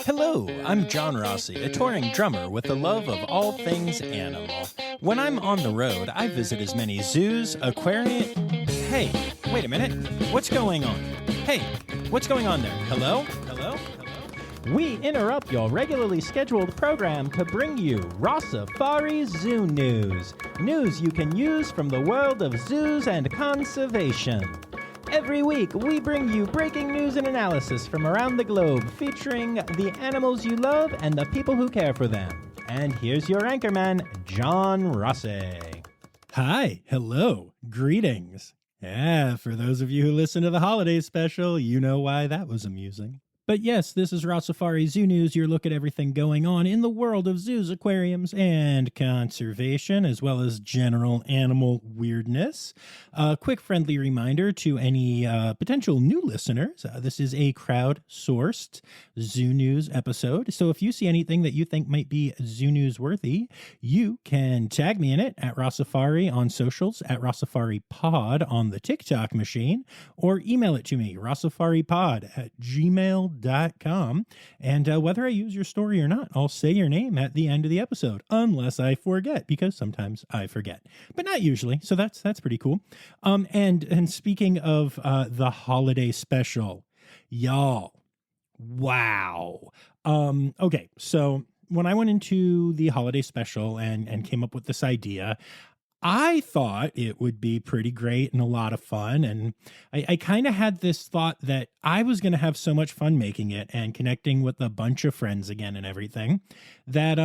Hello, I'm John Rossi, a touring drummer with a love of all things animal. When I'm on the road, I visit as many zoos, aquariums. Hey, wait a minute. What's going on? Hey, what's going on there? Hello? Hello? Hello? We interrupt your regularly scheduled program to bring you Rossifari Zoo news. News you can use from the world of zoos and conservation. Every week, we bring you breaking news and analysis from around the globe, featuring the animals you love and the people who care for them. And here's your anchorman, John Rossi. Hi, hello, greetings. Yeah, for those of you who listen to the holiday special, you know why that was amusing. But yes, this is Rossifari Zoo News, your look at everything going on in the world of zoos, aquariums, and conservation, as well as general animal weirdness. A quick friendly reminder to any potential new listeners, this is a crowd-sourced Zoo News episode, so if you see anything that you think might be Zoo News worthy, you can tag me in it at Rossifari on socials, at Rossifari Pod on the TikTok machine, or email it to me, rossifaripod@gmail.com. And whether I use your story or not, I'll say your name at the end of the episode, unless I forget, because sometimes I forget, but not usually. So that's pretty cool. And speaking of the holiday special, y'all, wow. Okay, so when I went into the holiday special and came up with this idea, I thought it would be pretty great and a lot of fun. And I kind of had this thought that I was going to have so much fun making it and connecting with a bunch of friends again and everything that,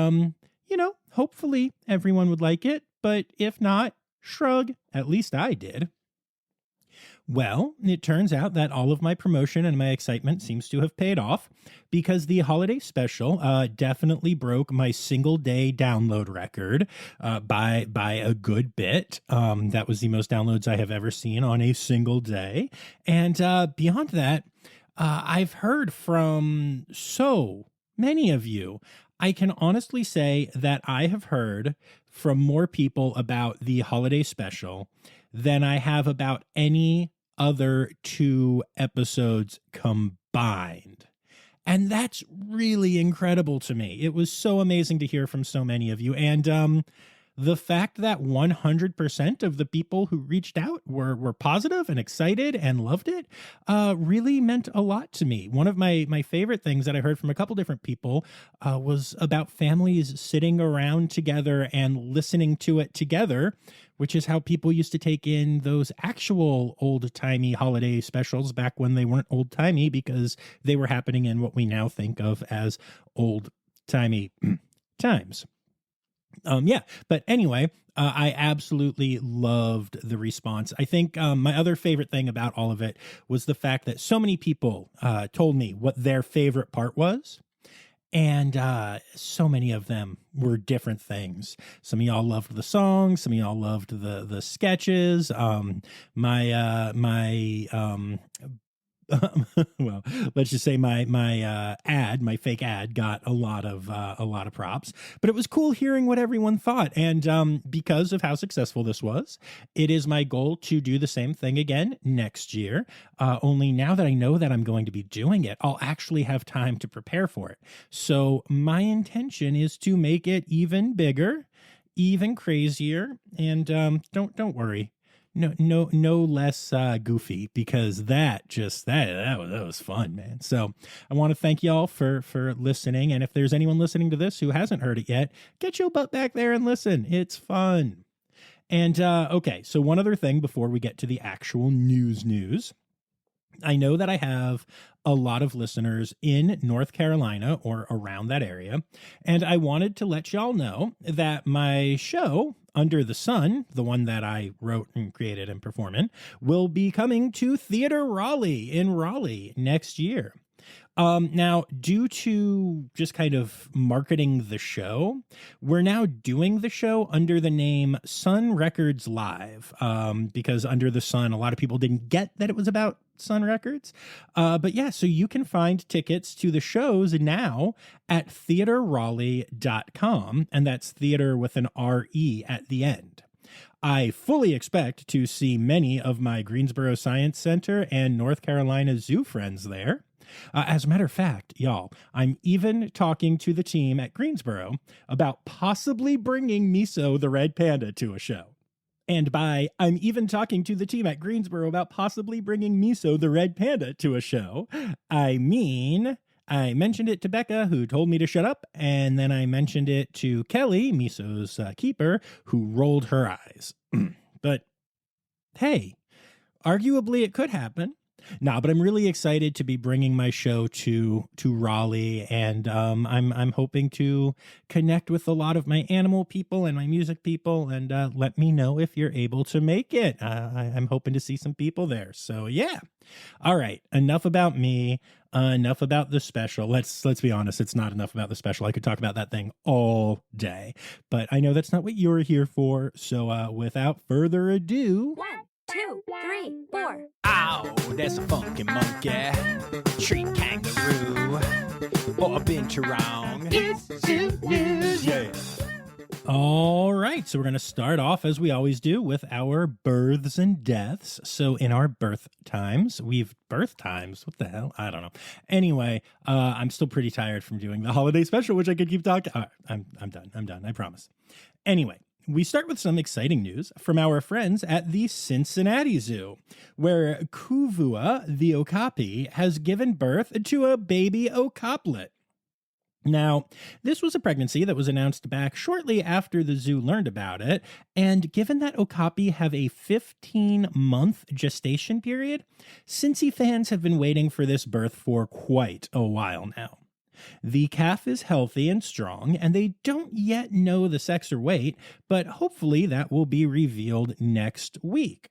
hopefully everyone would like it. But if not, shrug, at least I did. Well, it turns out that all of my promotion and my excitement seems to have paid off, because the holiday special definitely broke my single day download record by a good bit. That was the most downloads I have ever seen on a single day. And beyond that, I've heard from so many of you. I can honestly say that I have heard from more people about the holiday special than I have about any other 2 episodes combined. And that's really incredible to me. It was so amazing to hear from so many of you. And the fact that 100% of the people who reached out were positive and excited and loved it really meant a lot to me. One of my favorite things that I heard from a couple different people was about families sitting around together and listening to it together, which is how people used to take in those actual old-timey holiday specials back when they weren't old-timey, because they were happening in what we now think of as old-timey times. But anyway, I absolutely loved the response. I think my other favorite thing about all of it was the fact that so many people told me what their favorite part was. And so many of them were different things. Some of y'all loved the songs. Some of y'all loved the sketches. Well, let's just say my fake ad got a lot of props, but it was cool hearing what everyone thought. And because of how successful this was, it is my goal to do the same thing again next year. Only now that I know that I'm going to be doing it, I'll actually have time to prepare for it. So my intention is to make it even bigger, even crazier, and don't worry. No less goofy, because that was fun, man. So I want to thank y'all for listening. And if there's anyone listening to this who hasn't heard it yet, get your butt back there and listen. It's fun. And okay, so one other thing before we get to the actual news. I know that I have a lot of listeners in North Carolina or around that area, and I wanted to let y'all know that my show, Under the Sun, the one that I wrote and created and perform in, will be coming to Theater Raleigh in Raleigh next year. Now, due to just kind of marketing the show, we're now doing the show under the name Sun Records Live, because Under the Sun, a lot of people didn't get that it was about Sun Records. But yeah, so you can find tickets to the shows now at theaterraleigh.com, and that's theater with an R-E at the end. I fully expect to see many of my Greensboro Science Center and North Carolina Zoo friends there. As a matter of fact, y'all, I'm even talking to the team at Greensboro about possibly bringing Miso the red panda to a show. And by I'm even talking to the team at Greensboro about possibly bringing Miso the red panda to a show, I mean, I mentioned it to Becca, who told me to shut up, and then I mentioned it to Kelly, Miso's keeper, who rolled her eyes. But hey, arguably it could happen. Nah, but I'm really excited to be bringing my show to Raleigh, and I'm hoping to connect with a lot of my animal people and my music people, and let me know if you're able to make it. I'm hoping to see some people there. So yeah. All right, enough about me. Enough about the special. Let's be honest, it's not enough about the special. I could talk about that thing all day, but I know that's not what you're here for. So without further ado, 1, 2, 3, 4. Ow, there's a funky monkey, tree kangaroo, or a binturong. It's Zoo News, yeah. all right, so we're going to start off as we always do with our births and deaths. So in our birth times, birth times, what the hell? I don't know. Anyway, I'm still pretty tired from doing the holiday special, which I could keep talking. All right, I'm done, I promise. Anyway, we start with some exciting news from our friends at the Cincinnati Zoo, where Kuvua, the okapi, has given birth to a baby okaplet. Now, this was a pregnancy that was announced back shortly after the zoo learned about it, and given that okapi have a 15-month gestation period, Cincy fans have been waiting for this birth for quite a while now. The calf is healthy and strong, and they don't yet know the sex or weight, but hopefully that will be revealed next week.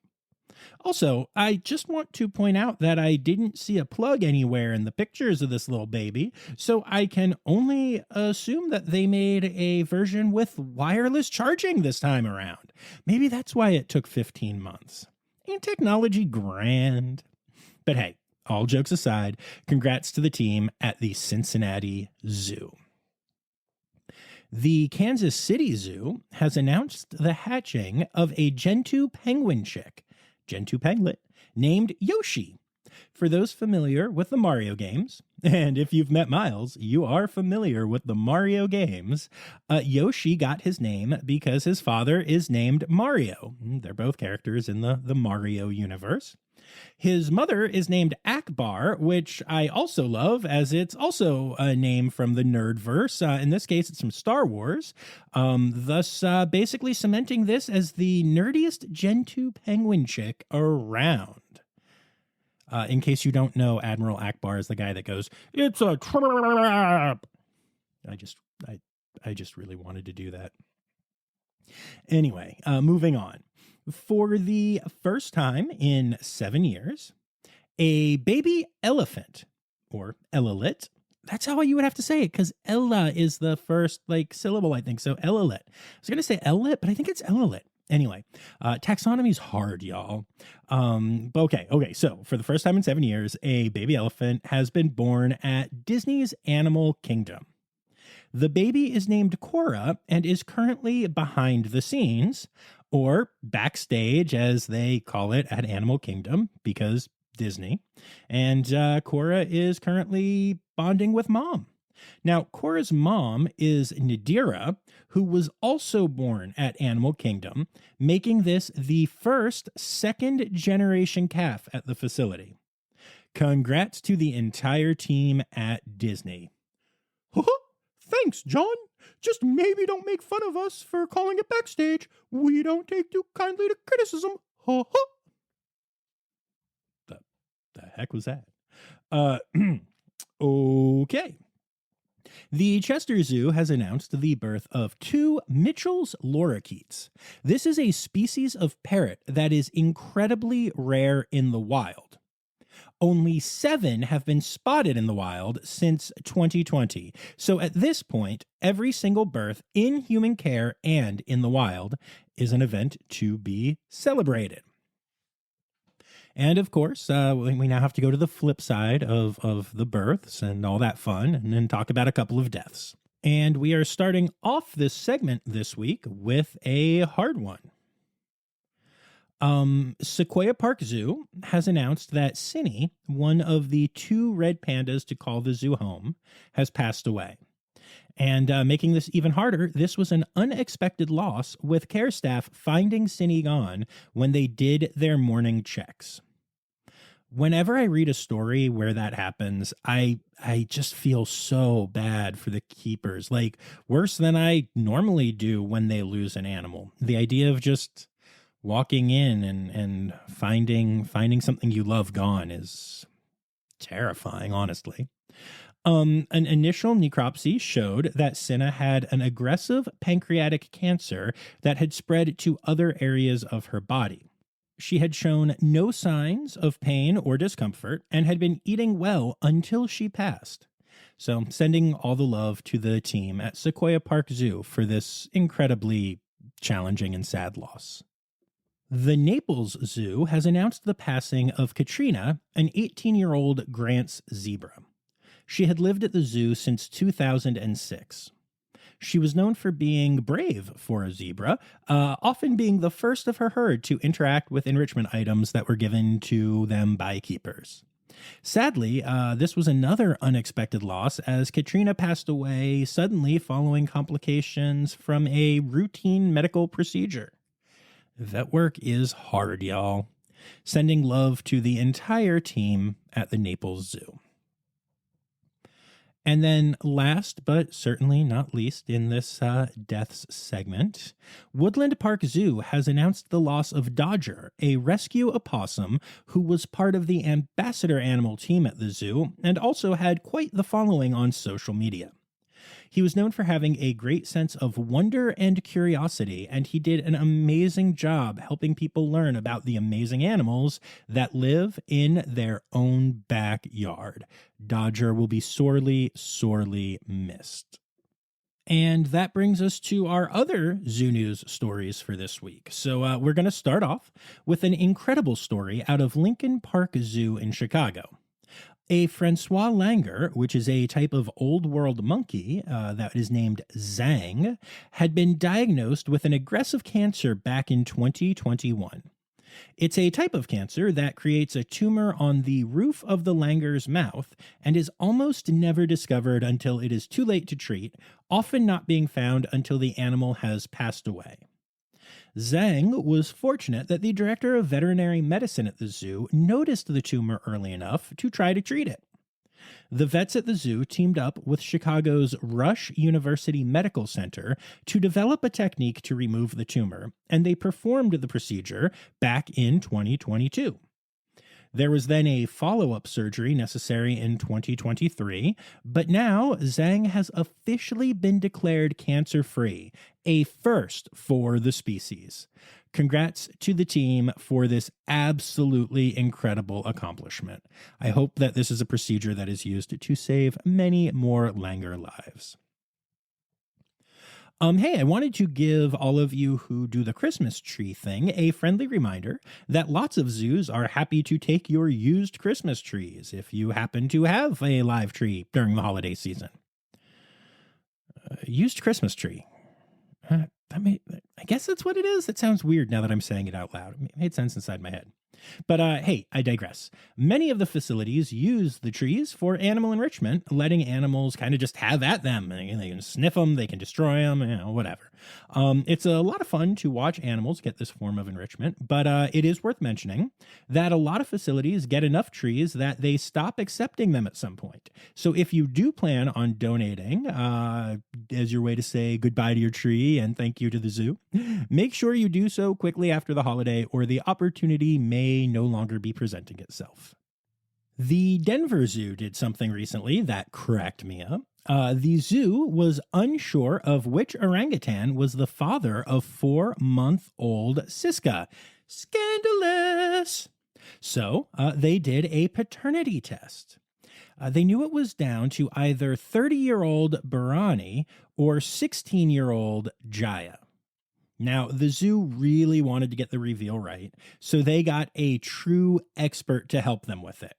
Also, I just want to point out that I didn't see a plug anywhere in the pictures of this little baby, so I can only assume that they made a version with wireless charging this time around. Maybe that's why it took 15 months. Ain't technology grand? But hey, all jokes aside, congrats to the team at the Cincinnati Zoo. The Kansas City Zoo has announced the hatching of a gentoo penguin chick, gentoo peglet, named Yoshi. For those familiar with the Mario games, and if you've met Miles, you are familiar with the Mario games, Yoshi got his name because his father is named Mario. They're both characters in the Mario universe. His mother is named Akbar, which I also love, as it's also a name from the Nerdverse. In this case, it's from Star Wars, thus basically cementing this as the nerdiest gentoo penguin chick around. In case you don't know, Admiral Akbar is the guy that goes, "It's a trap." I just really wanted to do that. Anyway, moving on. For the first time in 7 years, a baby elephant, or ellalit, that's how you would have to say it, because Ella is the first syllable, I think. So ellalit. I was going to say ellalit, but I think it's ellalit. Anyway, taxonomy's hard, y'all. Okay. So for the first time in 7 years, a baby elephant has been born at Disney's Animal Kingdom. The baby is named Cora and is currently behind the scenes, or backstage, as they call it at Animal Kingdom, because Disney. And Cora is currently bonding with Mom. Now, Cora's mom is Nadira, who was also born at Animal Kingdom, making this the first second-generation calf at the facility. Congrats to the entire team at Disney. Thanks, John. Just maybe don't make fun of us for calling it backstage. We don't take too kindly to criticism. The heck was that? Okay. The Chester Zoo has announced the birth of 2 Mitchell's lorikeets. This is a species of parrot that is incredibly rare in the wild. Only 7 have been spotted in the wild since 2020. So at this point, every single birth in human care and in the wild is an event to be celebrated. And of course, we now have to go to the flip side of the births and all that fun, and then talk about a couple of deaths. And we are starting off this segment this week with a hard one. Sequoia Park Zoo has announced that Cinny, one of the two red pandas to call the zoo home, has passed away. And making this even harder, this was an unexpected loss, with care staff finding Cinny gone when they did their morning checks. Whenever I read a story where that happens, I just feel so bad for the keepers, like worse than I normally do when they lose an animal. The idea of just walking in and finding something you love gone is terrifying, honestly. An initial necropsy showed that Cinna had an aggressive pancreatic cancer that had spread to other areas of her body. She had shown no signs of pain or discomfort and had been eating well until she passed. So, sending all the love to the team at Sequoia Park Zoo for this incredibly challenging and sad loss. The Naples Zoo has announced the passing of Katrina, an 18-year-old Grant's zebra. She had lived at the zoo since 2006. She was known for being brave for a zebra, often being the first of her herd to interact with enrichment items that were given to them by keepers. Sadly, this was another unexpected loss, as Katrina passed away suddenly following complications from a routine medical procedure. Vet work is hard, y'all. Sending love to the entire team at the Naples Zoo. And then last, but certainly not least in this deaths segment, Woodland Park Zoo has announced the loss of Dodger, a rescue opossum who was part of the ambassador animal team at the zoo and also had quite the following on social media. He was known for having a great sense of wonder and curiosity, and he did an amazing job helping people learn about the amazing animals that live in their own backyard. Dodger will be sorely, sorely missed. And that brings us to our other zoo news stories for this week. So we're going to start off with an incredible story out of Lincoln Park Zoo in Chicago. A Francois langur, which is a type of old world monkey that is named Zhang, had been diagnosed with an aggressive cancer back in 2021. It's a type of cancer that creates a tumor on the roof of the langur's mouth and is almost never discovered until it is too late to treat, often not being found until the animal has passed away. Zhang was fortunate that the director of veterinary medicine at the zoo noticed the tumor early enough to try to treat it. The vets at the zoo teamed up with Chicago's Rush University Medical Center to develop a technique to remove the tumor, and they performed the procedure back in 2022. There was then a follow-up surgery necessary in 2023, but now Zhang has officially been declared cancer-free, a first for the species. Congrats to the team for this absolutely incredible accomplishment. I hope that this is a procedure that is used to save many more langur lives. Hey, I wanted to give all of you who do the Christmas tree thing a friendly reminder that lots of zoos are happy to take your used Christmas trees if you happen to have a live tree during the holiday season. Used Christmas tree. I guess that's what it is. It sounds weird now that I'm saying it out loud. It made sense inside my head. But hey, I digress. Many of the facilities use the trees for animal enrichment, letting animals kind of just have at them. They can sniff them, they can destroy them, whatever. It's a lot of fun to watch animals get this form of enrichment, but it is worth mentioning that a lot of facilities get enough trees that they stop accepting them at some point. So if you do plan on donating as your way to say goodbye to your tree and thank you to the zoo, make sure you do so quickly after the holiday, or the opportunity may no longer be presenting itself. The Denver Zoo did something recently that cracked me up. The zoo was unsure of which orangutan was the father of 4-month-old Siska. Scandalous! So they did a paternity test. They knew it was down to either 30-year-old Barani or 16-year-old Jaya. Now, the zoo really wanted to get the reveal right, so they got a true expert to help them with it.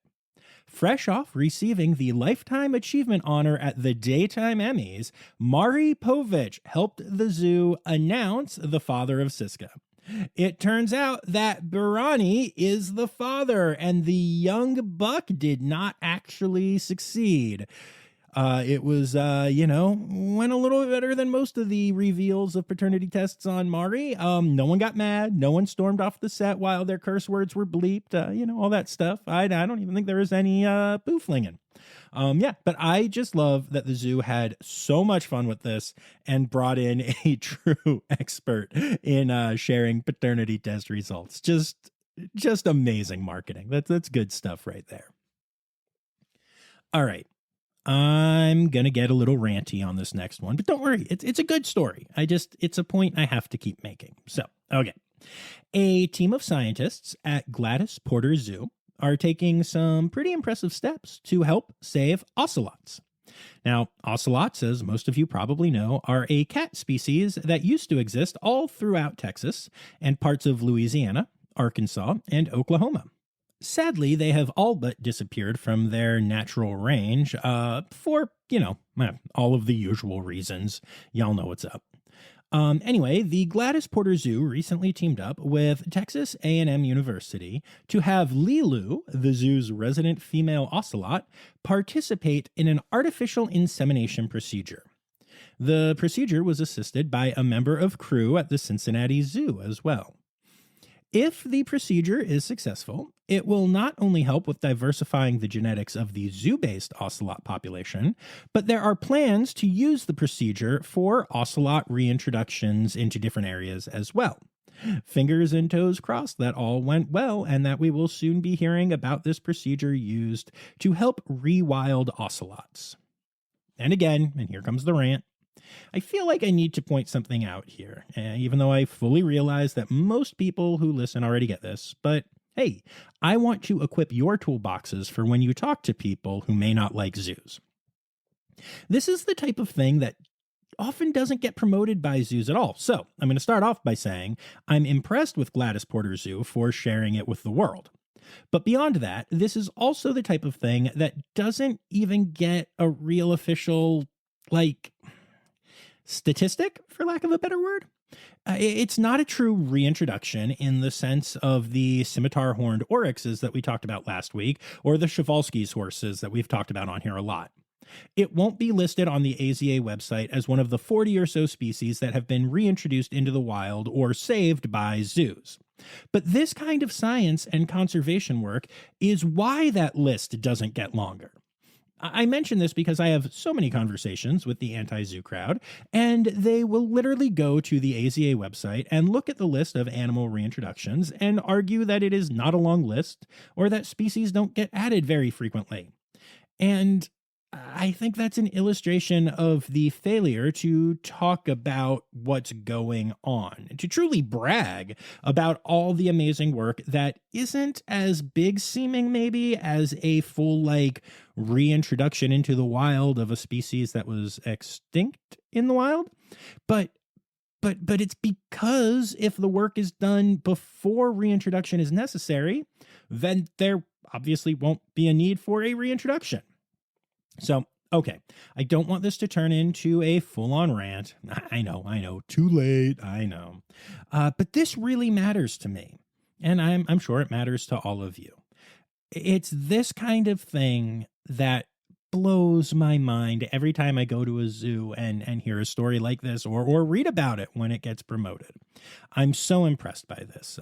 Fresh off receiving the Lifetime Achievement Honor at the Daytime Emmys, Maury helped the zoo announce the father of Siska. It turns out that Barani is the father, and the young buck did not actually succeed. It was, went a little bit better than most of the reveals of paternity tests on Maury. No one got mad. No one stormed off the set while their curse words were bleeped. All that stuff. I don't even think there was any boo-flinging. But I just love that the zoo had so much fun with this and brought in a true expert in sharing paternity test results. Just amazing marketing. That's good stuff right there. All right. I'm going to get a little ranty on this next one, but don't worry. It's a good story. It's a point I have to keep making. So, okay. A team of scientists at Gladys Porter Zoo are taking some pretty impressive steps to help save ocelots. Now, ocelots, as most of you probably know, are a cat species that used to exist all throughout Texas and parts of Louisiana, Arkansas, and Oklahoma. Sadly, they have all but disappeared from their natural range for, all of the usual reasons. Y'all know what's up. Anyway, the Gladys Porter Zoo recently teamed up with Texas A&M University to have Lilu, the zoo's resident female ocelot, participate in an artificial insemination procedure. The procedure was assisted by a member of crew at the Cincinnati Zoo as well. If the procedure is successful, it will not only help with diversifying the genetics of the zoo-based ocelot population, but there are plans to use the procedure for ocelot reintroductions into different areas as well. Fingers and toes crossed that all went well and that we will soon be hearing about this procedure used to help rewild ocelots. And again, and here comes the rant, I feel like I need to point something out here, even though I fully realize that most people who listen already get this. But hey, I want to equip your toolboxes for when you talk to people who may not like zoos. This is the type of thing that often doesn't get promoted by zoos at all. So I'm going to start off by saying I'm impressed with Gladys Porter Zoo for sharing it with the world. But beyond that, this is also the type of thing that doesn't even get a real official, statistic, for lack of a better word. It's not a true reintroduction in the sense of the scimitar-horned oryxes that we talked about last week, or the Przewalski's horses that we've talked about on here a lot. It won't be listed on the AZA website as one of the 40 or so species that have been reintroduced into the wild or saved by zoos. But this kind of science and conservation work is why that list doesn't get longer. I mention this because I have so many conversations with the anti-zoo crowd, and they will literally go to the AZA website and look at the list of animal reintroductions and argue that it is not a long list or that species don't get added very frequently. And I think that's an illustration of the failure to talk about what's going on, to truly brag about all the amazing work that isn't as big seeming maybe as a full reintroduction into the wild of a species that was extinct in the wild. But it's because if the work is done before reintroduction is necessary, then there obviously won't be a need for a reintroduction. So, okay, I don't want this to turn into a full-on rant. I know, too late, I know. But this really matters to me, and I'm sure it matters to all of you. It's this kind of thing that blows my mind every time I go to a zoo and hear a story like this or read about it when it gets promoted. I'm so impressed by this.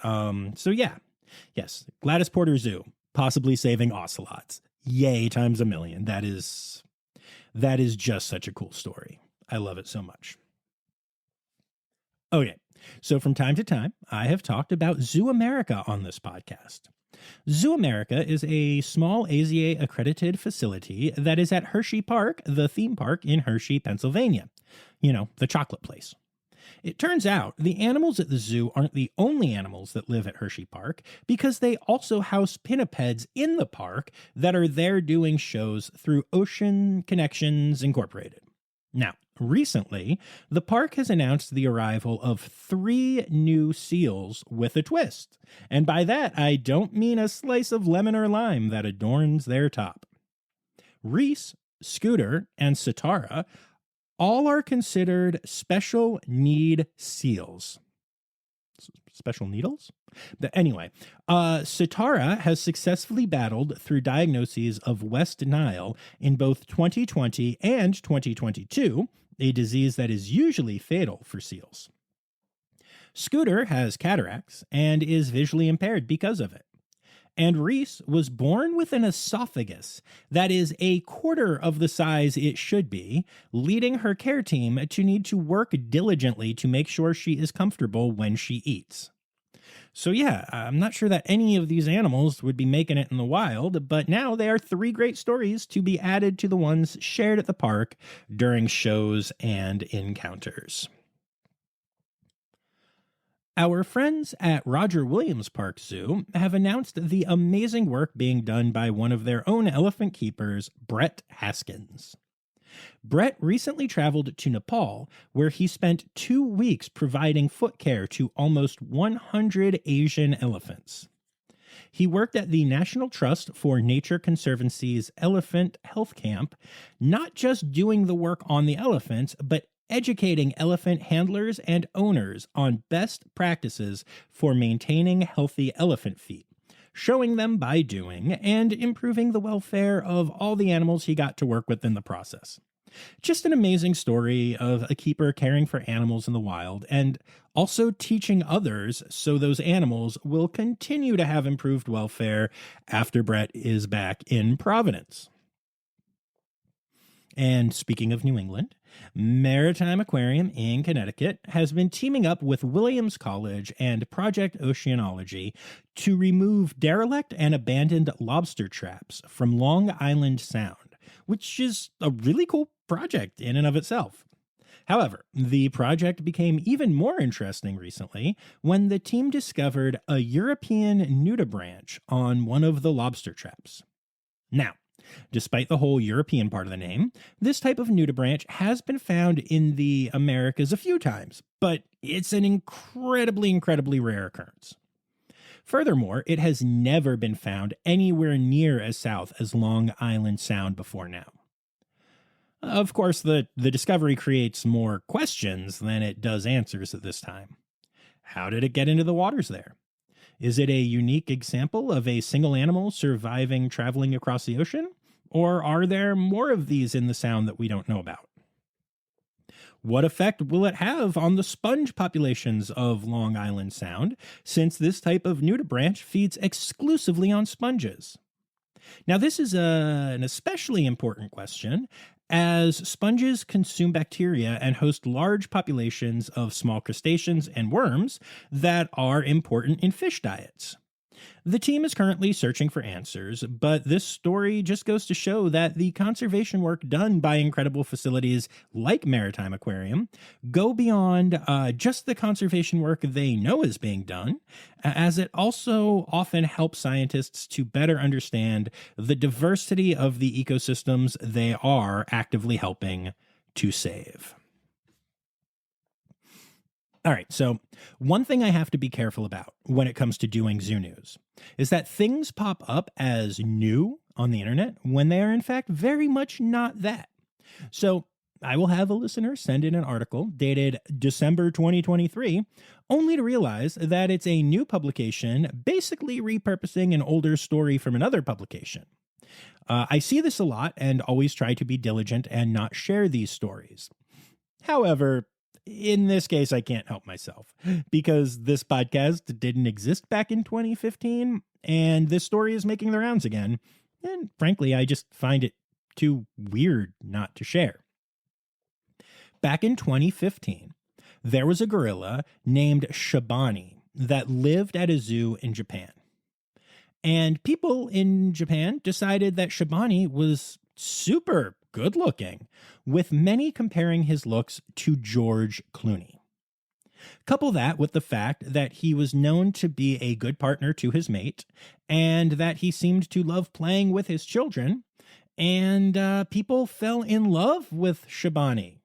Yes, Gladys Porter Zoo, possibly saving ocelots. Yay times a million. That is just such a cool story. I love it so much. Okay, so from time to time, I have talked about Zoo America on this podcast. Zoo America is a small AZA accredited facility that is at Hershey Park, the theme park in Hershey, Pennsylvania. The chocolate place. It turns out the animals at the zoo aren't the only animals that live at Hershey Park, because they also house pinnipeds in the park that are there doing shows through Ocean Connections Incorporated. Now, recently, the park has announced the arrival of 3 new seals with a twist. And by that, I don't mean a slice of lemon or lime that adorns their top. Reese, Scooter, and Sitara all are considered special need seals. special needles? But anyway, Sitara has successfully battled through diagnoses of West Nile in both 2020 and 2022, a disease that is usually fatal for seals. Scooter has cataracts and is visually impaired because of it. And Reese was born with an esophagus that is a quarter of the size it should be, leading her care team to need to work diligently to make sure she is comfortable when she eats. So yeah, I'm not sure that any of these animals would be making it in the wild, but now they are 3 great stories to be added to the ones shared at the park during shows and encounters. Our friends at Roger Williams Park Zoo have announced the amazing work being done by one of their own elephant keepers, Brett Haskins. Brett recently traveled to Nepal, where he spent 2 weeks providing foot care to almost 100 Asian elephants. He worked at the National Trust for Nature Conservancy's Elephant Health Camp, not just doing the work on the elephants, but educating elephant handlers and owners on best practices for maintaining healthy elephant feet, showing them by doing, and improving the welfare of all the animals he got to work with in the process. Just an amazing story of a keeper caring for animals in the wild and also teaching others so those animals will continue to have improved welfare after Brett is back in Providence. And speaking of New England, Maritime Aquarium in Connecticut has been teaming up with Williams College and Project Oceanology to remove derelict and abandoned lobster traps from Long Island Sound, which is a really cool project in and of itself. However, the project became even more interesting recently when the team discovered a European nudibranch on one of the lobster traps. Now, despite the whole European part of the name, this type of nudibranch has been found in the Americas a few times, but it's an incredibly rare occurrence. Furthermore, it has never been found anywhere near as south as Long Island Sound before now. Of course, the discovery creates more questions than it does answers at this time. How did it get into the waters there? Is it a unique example of a single animal surviving traveling across the ocean? Or are there more of these in the sound that we don't know about? What effect will it have on the sponge populations of Long Island Sound, since this type of nudibranch feeds exclusively on sponges? Now, this is an especially important question, as sponges consume bacteria and host large populations of small crustaceans and worms that are important in fish diets. The team is currently searching for answers, but this story just goes to show that the conservation work done by incredible facilities like Maritime Aquarium go beyond just the conservation work they know is being done, as it also often helps scientists to better understand the diversity of the ecosystems they are actively helping to save. All right, so one thing I have to be careful about when it comes to doing zoo news is that things pop up as new on the internet when they are in fact very much not that. So I will have a listener send in an article dated December 2023, only to realize that it's a new publication basically repurposing an older story from another publication. I see this a lot and always try to be diligent and not share these stories. However, in this case, I can't help myself because this podcast didn't exist back in 2015 and this story is making the rounds again. And frankly, I just find it too weird not to share. Back in 2015, there was a gorilla named Shabani that lived at a zoo in Japan. And people in Japan decided that Shabani was super good looking, with many comparing his looks to George Clooney. Couple that with the fact that he was known to be a good partner to his mate, and that he seemed to love playing with his children, and people fell in love with Shabani.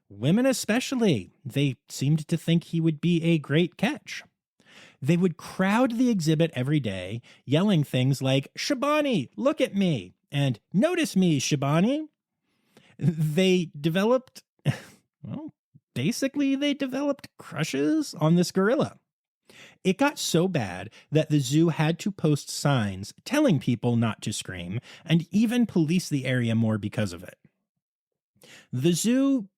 Women especially, they seemed to think he would be a great catch. They would crowd the exhibit every day, yelling things like, "Shabani, look at me," and "Notice me, Shabani." They developed, well, basically they developed crushes on this gorilla. It got so bad that the zoo had to post signs telling people not to scream and even police the area more because of it. The zoo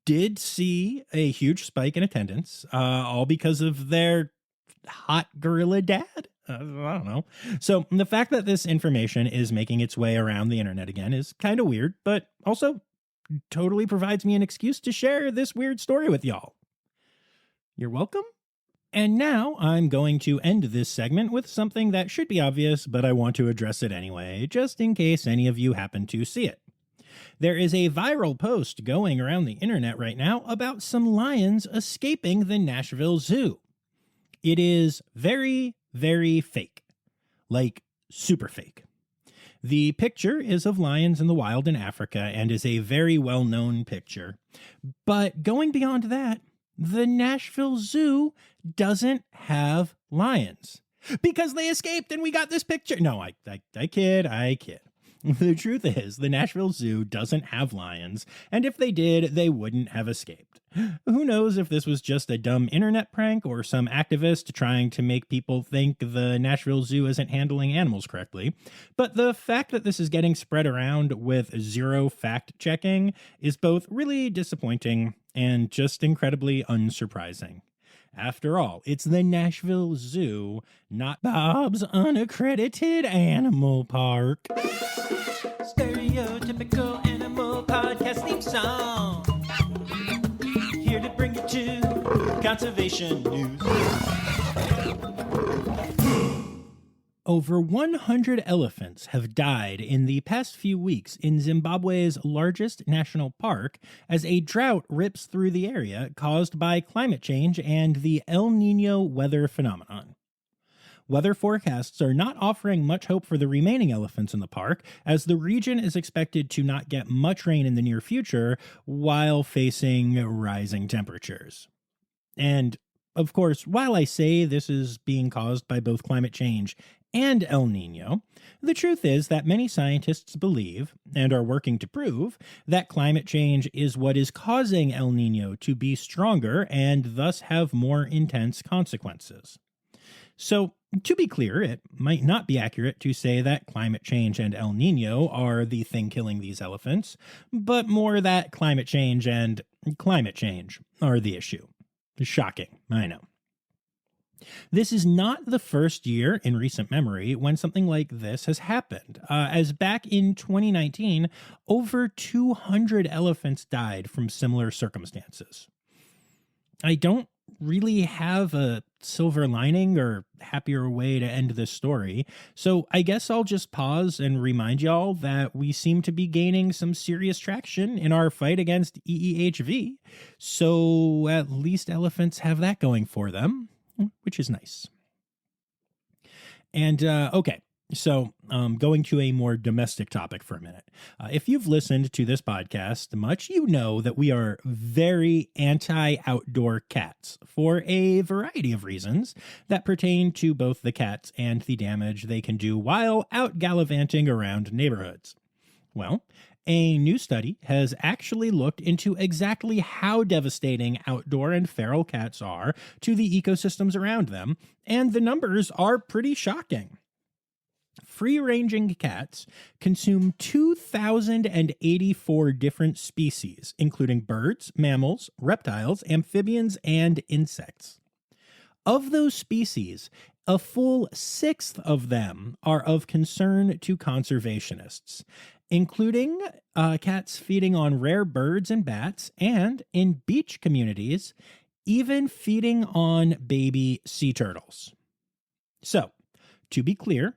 did see a huge spike in attendance, all because of their hot gorilla dad. I don't know. So the fact that this information is making its way around the internet again is kind of weird, but also totally provides me an excuse to share this weird story with y'all. You're welcome. And now I'm going to end this segment with something that should be obvious, but I want to address it anyway, just in case any of you happen to see it. There is a viral post going around the internet right now about some lions escaping the Nashville Zoo. It is very, very fake. Like, super fake. The picture is of lions in the wild in Africa and is a very well-known picture. But going beyond that, the Nashville Zoo doesn't have lions. Because they escaped and we got this picture. No, I kid. The truth is, the Nashville Zoo doesn't have lions, and if they did, they wouldn't have escaped. Who knows if this was just a dumb internet prank or some activist trying to make people think the Nashville Zoo isn't handling animals correctly, but the fact that this is getting spread around with zero fact-checking is both really disappointing and just incredibly unsurprising. After all, it's the Nashville Zoo, not Bob's Unaccredited Animal Park. Stereotypical animal podcast theme song. Here to bring you to conservation news. Over 100 elephants have died in the past few weeks in Zimbabwe's largest national park as a drought rips through the area caused by climate change and the El Niño weather phenomenon. Weather forecasts are not offering much hope for the remaining elephants in the park, as the region is expected to not get much rain in the near future while facing rising temperatures. And, of course, while I say this is being caused by both climate change and El Niño, the truth is that many scientists believe, and are working to prove, that climate change is what is causing El Niño to be stronger and thus have more intense consequences. So, to be clear, it might not be accurate to say that climate change and El Niño are the thing killing these elephants, but more that climate change and climate change are the issue. Shocking, I know. This is not the first year in recent memory when something like this has happened, as back in 2019, over 200 elephants died from similar circumstances. I don't really have a silver lining or happier way to end this story, so I guess I'll just pause and remind y'all that we seem to be gaining some serious traction in our fight against EEHV, so at least elephants have that going for them, which is nice. And, okay, so going to a more domestic topic for a minute. If you've listened to this podcast much, you know that we are very anti-outdoor cats for a variety of reasons that pertain to both the cats and the damage they can do while out gallivanting around neighborhoods. Well, a new study has actually looked into exactly how devastating outdoor and feral cats are to the ecosystems around them, and the numbers are pretty shocking. Free-ranging cats consume 2,084 different species, including birds, mammals, reptiles, amphibians, and insects. Of those species, a full sixth of them are of concern to conservationists, including cats feeding on rare birds and bats, and, in beach communities, even feeding on baby sea turtles. So, to be clear,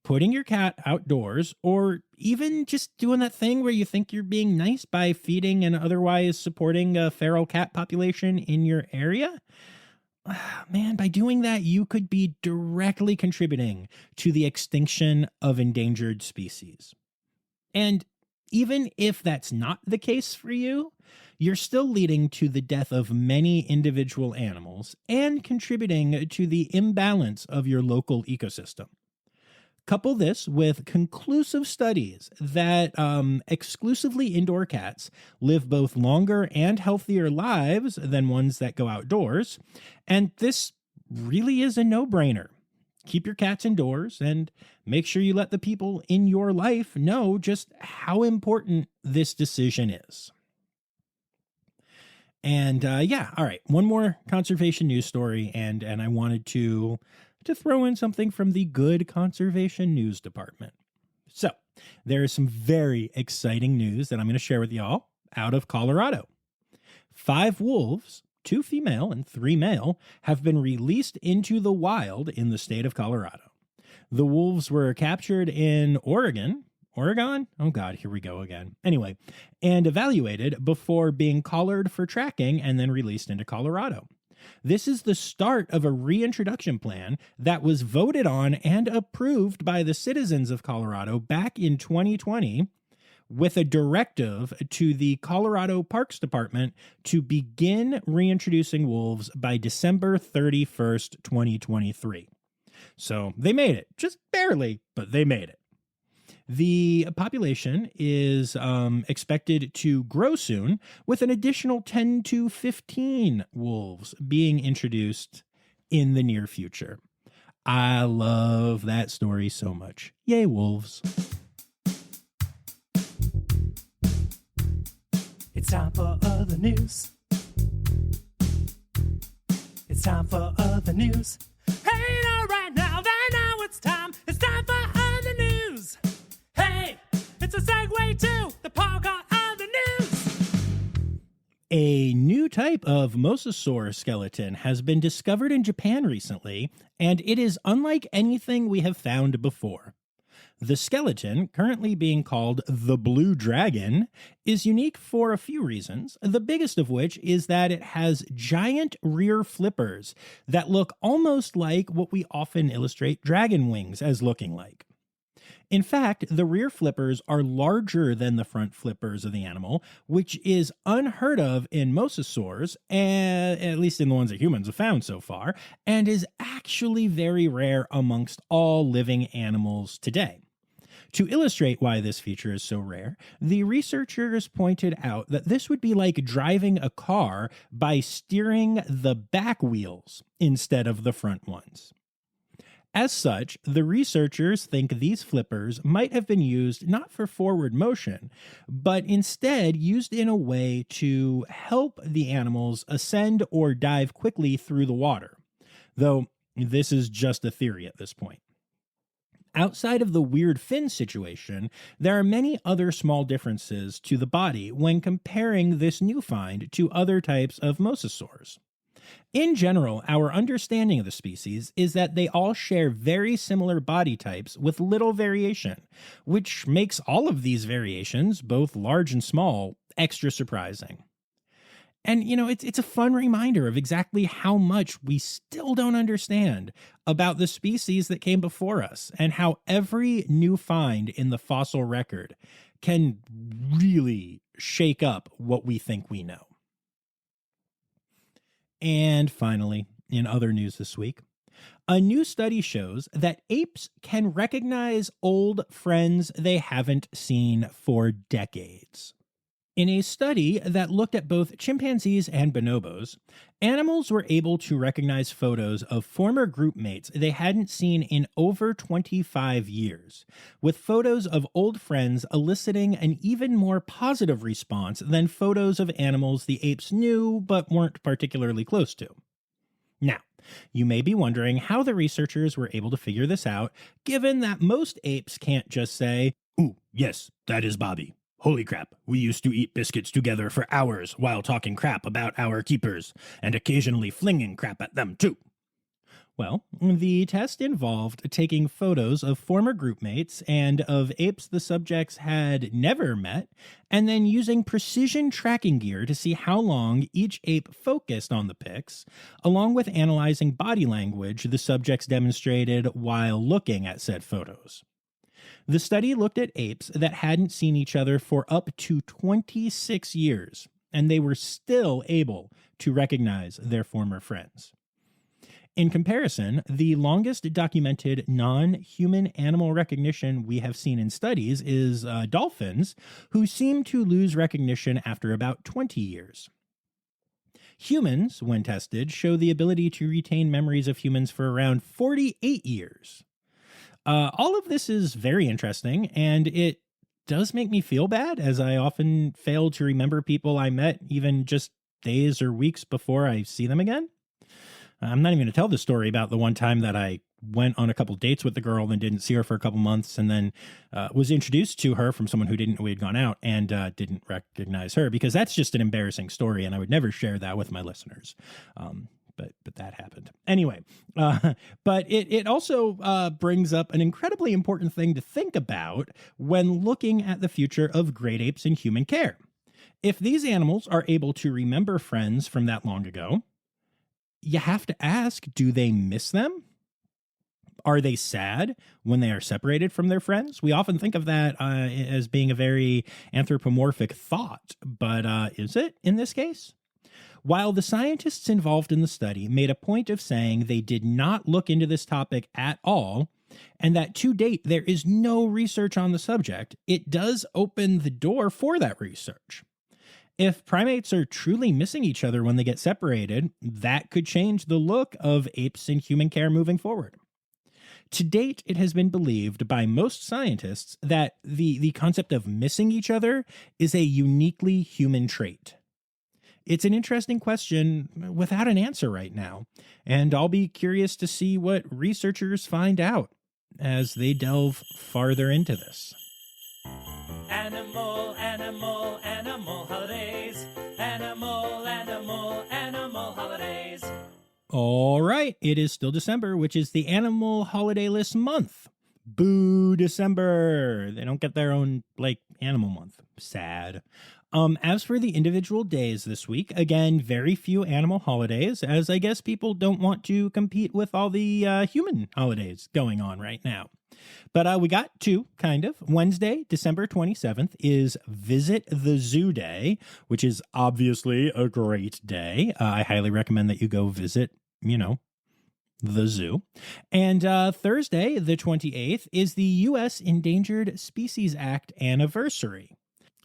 putting your cat outdoors, or even just doing that thing where you think you're being nice by feeding and otherwise supporting a feral cat population in your area, man, by doing that, you could be directly contributing to the extinction of endangered species. And even if that's not the case for you, you're still leading to the death of many individual animals and contributing to the imbalance of your local ecosystem. Couple this with conclusive studies that exclusively indoor cats live both longer and healthier lives than ones that go outdoors, and this really is a no-brainer. Keep your cats indoors and make sure you let the people in your life know just how important this decision is. And all right, one more conservation news story, and I wanted to throw in something from the good conservation news department. So there is some very exciting news that I'm going to share with y'all out of Colorado. 5 wolves, 2 female and 3 male, have been released into the wild in the state of Colorado. The wolves were captured in Oregon? Oh God, here we go again. Anyway, and evaluated before being collared for tracking and then released into Colorado. This is the start of a reintroduction plan that was voted on and approved by the citizens of Colorado back in 2020, with a directive to the Colorado Parks Department to begin reintroducing wolves by December 31st, 2023. So they made it, just barely, but they made it. The population is expected to grow soon, with an additional 10 to 15 wolves being introduced in the near future. I love that story so much. Yay, wolves. It's time for other news. It's time for other news. Hey, right now, it's time. It's time for other news. Hey, it's a segue to the part called other news. A new type of mosasaur skeleton has been discovered in Japan recently, and it is unlike anything we have found before. The skeleton, currently being called the Blue Dragon, is unique for a few reasons, the biggest of which is that it has giant rear flippers that look almost like what we often illustrate dragon wings as looking like. In fact, the rear flippers are larger than the front flippers of the animal, which is unheard of in mosasaurs, at least in the ones that humans have found so far, and is actually very rare amongst all living animals today. To illustrate why this feature is so rare, the researchers pointed out that this would be like driving a car by steering the back wheels instead of the front ones. As such, the researchers think these flippers might have been used not for forward motion, but instead used in a way to help the animals ascend or dive quickly through the water, though this is just a theory at this point. Outside of the weird fin situation, there are many other small differences to the body when comparing this new find to other types of mosasaurs. In general, our understanding of the species is that they all share very similar body types with little variation, which makes all of these variations, both large and small, extra surprising. And, it's a fun reminder of exactly how much we still don't understand about the species that came before us, and how every new find in the fossil record can really shake up what we think we know. And finally, in other news this week, a new study shows that apes can recognize old friends they haven't seen for decades. In a study that looked at both chimpanzees and bonobos, animals were able to recognize photos of former group mates they hadn't seen in over 25 years, with photos of old friends eliciting an even more positive response than photos of animals the apes knew but weren't particularly close to. Now, you may be wondering how the researchers were able to figure this out, given that most apes can't just say, "Ooh, yes, that is Bobby. Holy crap, we used to eat biscuits together for hours while talking crap about our keepers, and occasionally flinging crap at them too." Well, the test involved taking photos of former group mates and of apes the subjects had never met, and then using precision tracking gear to see how long each ape focused on the pics, along with analyzing body language the subjects demonstrated while looking at said photos. The study looked at apes that hadn't seen each other for up to 26 years, and they were still able to recognize their former friends. In comparison, the longest documented non-human animal recognition we have seen in studies is dolphins, who seem to lose recognition after about 20 years. Humans, when tested, show the ability to retain memories of humans for around 48 years. All of this is very interesting, and it does make me feel bad, as I often fail to remember people I met even just days or weeks before I see them again. I'm not even going to tell the story about the one time that I went on a couple dates with the girl and didn't see her for a couple months, and then was introduced to her from someone who didn't know we had gone out and didn't recognize her, because that's just an embarrassing story, and I would never share that with my listeners. But that happened. Anyway, but it also brings up an incredibly important thing to think about when looking at the future of great apes in human care. If these animals are able to remember friends from that long ago, you have to ask, do they miss them? Are they sad when they are separated from their friends? We often think of that as being a very anthropomorphic thought, but is it in this case? While the scientists involved in the study made a point of saying they did not look into this topic at all, and that to date there is no research on the subject, it does open the door for that research. If primates are truly missing each other when they get separated, that could change the look of apes in human care moving forward. To date, it has been believed by most scientists that the concept of missing each other is a uniquely human trait. It's an interesting question without an answer right now, and I'll be curious to see what researchers find out as they delve farther into this. Animal, animal, animal holidays. Animal, animal, animal holidays. All right, it is still December, which is the animal holiday list month. Boo December. They don't get their own, animal month. Sad. As for the individual days this week, again, very few animal holidays, as I guess people don't want to compete with all the human holidays going on right now. But we got two, kind of. Wednesday, December 27th, is Visit the Zoo Day, which is obviously a great day. I highly recommend that you go visit, the zoo. And Thursday, the 28th, is the U.S. Endangered Species Act anniversary,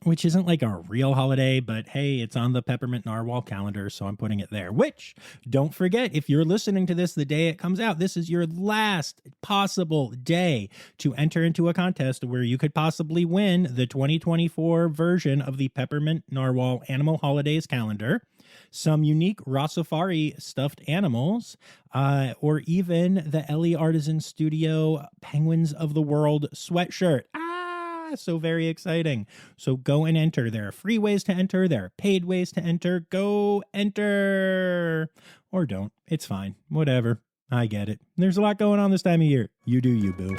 which isn't like a real holiday, but hey, it's on the Peppermint Narwhal calendar, so I'm putting it there. Which, don't forget, if you're listening to this the day it comes out, this is your last possible day to enter into a contest where you could possibly win the 2024 version of the Peppermint Narwhal Animal Holidays calendar, some unique Rossifari stuffed animals, or even the Ellie Artisan Studio Penguins of the World sweatshirt. So very exciting. So go and enter. There are free ways to enter. There are paid ways to enter. Go enter. Or don't. It's fine. Whatever. I get it. There's a lot going on this time of year. You do you, boo.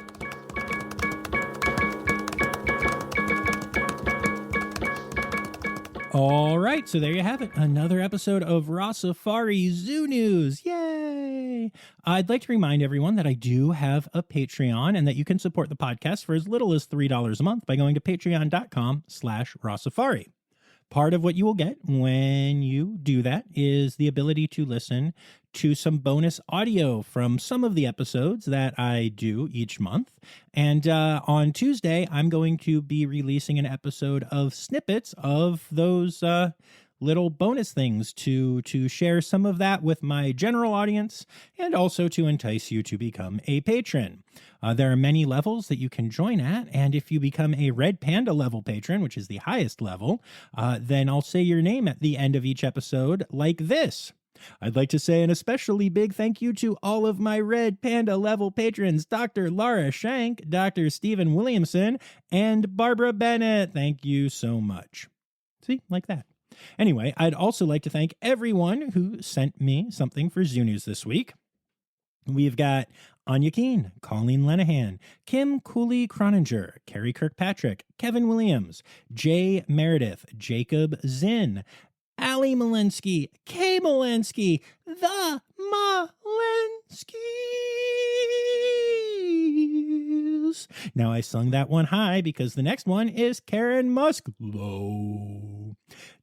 All right, so there you have it. Another episode of Rossifari Zoo News. Yay! I'd like to remind everyone that I do have a Patreon and that you can support the podcast for as little as $3 a month by going to patreon.com/Rossifari. Part of what you will get when you do that is the ability to listen to some bonus audio from some of the episodes that I do each month. And on Tuesday, I'm going to be releasing an episode of snippets of those little bonus things to share some of that with my general audience and also to entice you to become a patron. There are many levels that you can join at, and if you become a Red Panda level patron, which is the highest level, then I'll say your name at the end of each episode like this. I'd like to say an especially big thank you to all of my Red Panda level patrons, Dr. Laura Shank, Dr. Stephen Williamson, and Barbara Bennett. Thank you so much. See, like that. Anyway, I'd also like to thank everyone who sent me something for Zoo News this week. We've got Anya Keene, Colleen Lenahan, Kim Cooley Croninger, Carrie Kirkpatrick, Kevin Williams, Jay Meredith, Jacob Zinn, Ali Malinsky, Kay Malinsky, the Malinskys. Now I sung that one high because the next one is Karen Musk low.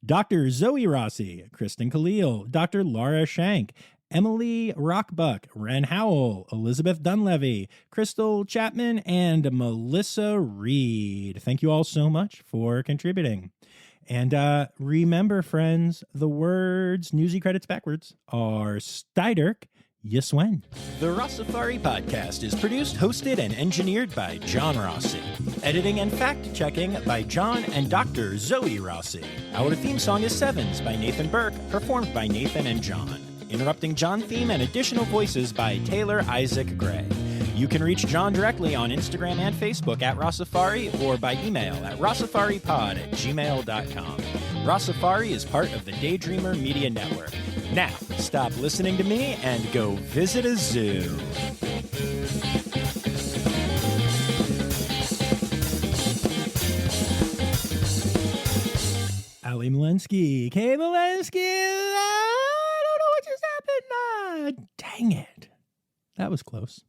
Dr. Zoe Rossi, Kristen Khalil, Dr. Laura Shank, Emily Rockbuck, Ren Howell, Elizabeth Dunlevy, Crystal Chapman, and Melissa Reed. Thank you all so much for contributing. And remember, friends, the words Newsy credits backwards are Steiderk, Yiswen. The Rossifari podcast is produced, hosted, and engineered by John Rossi. Editing and fact-checking by John and Dr. Zoe Rossi. Our theme song is Sevens by Nathan Burke, performed by Nathan and John. Interrupting John theme and additional voices by Taylor Isaac Gray. You can reach John directly on Instagram and Facebook at Rossifari or by email at rossifaripod@gmail.com. Rossifari is part of the Daydreamer Media Network. Now, stop listening to me and go visit a zoo. Ali Malensky, Kay Malensky, I don't know what just happened. Dang it. That was close.